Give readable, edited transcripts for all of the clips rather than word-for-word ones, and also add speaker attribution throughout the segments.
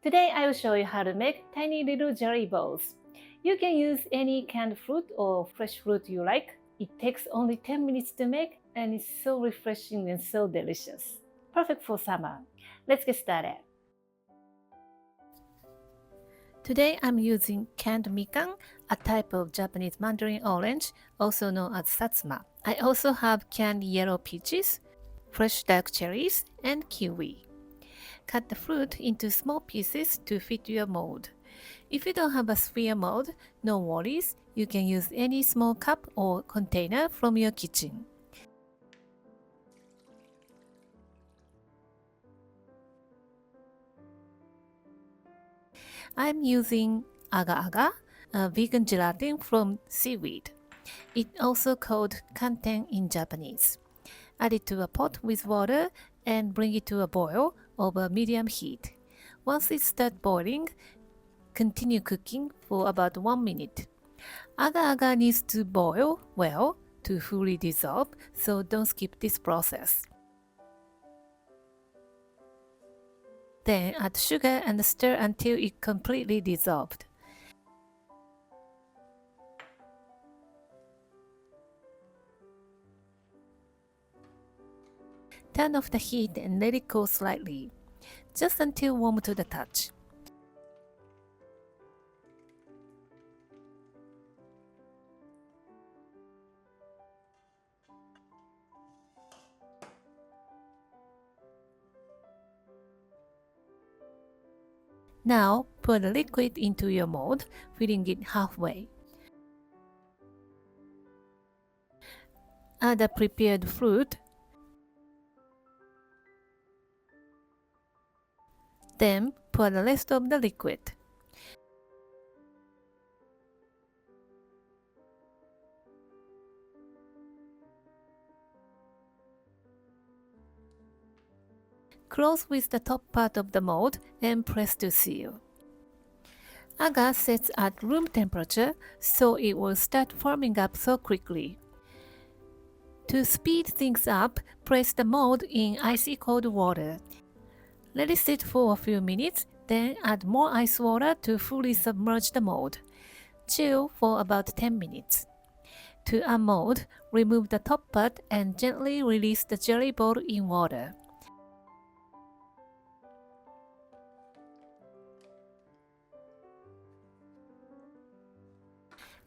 Speaker 1: Today I will show you how to make tiny little jelly balls. You can use any canned fruit or fresh fruit you like. It takes only 10 minutes to make and it's so refreshing and so delicious. Perfect for summer. Let's get started. Today I'm using canned mikan, a type of Japanese mandarin orange, also known as satsuma. I also have canned yellow peaches, fresh dark cherries, and kiwi. Cut the fruit into small pieces to fit your mold. If you don't have a sphere mold, no worries, you can use any small cup or container from your kitchen. I'm using agar-agar, a vegan gelatin from seaweed. It's also called kanten in Japanese. Add it to a pot with water and bring it to a boil over medium heat. Once it starts boiling, continue cooking for about 1 minute. Agar-agar needs to boil well to fully dissolve, so don't skip this process. Then add sugar and stir until it completely dissolved. Turn off the heat and let it cool slightly, just until warm to the touch. Now pour the liquid into your mold, filling it halfway. Add the prepared fruit. Then pour the rest of the liquid. Close with the top part of the mold and press to seal. Agar sets at room temperature, so it will start forming up so quickly. To speed things up, press the mold in icy cold water. Let it sit for a few minutes, then add more ice water to fully submerge the mold. Chill for about 10 minutes. To unmold, remove the top part and gently release the jelly ball in water.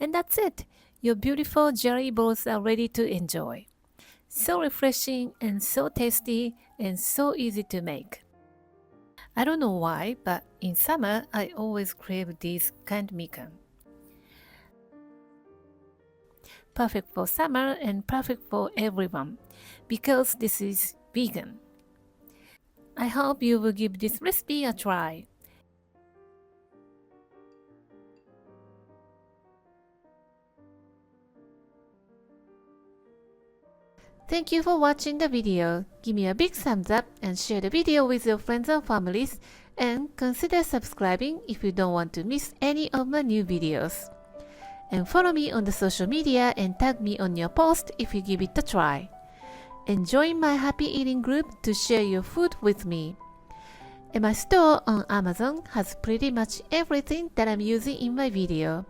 Speaker 1: And that's it! Your beautiful jelly balls are ready to enjoy. So refreshing and so tasty and so easy to make. I don't know why, but in summer I always crave these canned mikan. Perfect for summer and perfect for everyone, because this is vegan. I hope you will give this recipe a try. Thank you for watching the video. Give me a big thumbs up and share the video with your friends and families, and consider subscribing if you don't want to miss any of my new videos. And follow me on the social media and tag me on your post if you give it a try. And join my happy eating group to share your food with me. And my store on Amazon has pretty much everything that I'm using in my video.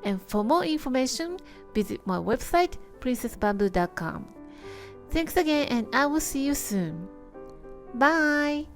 Speaker 1: And for more information, visit my website princessbamboo.com. Thanks again, and I will see you soon. Bye!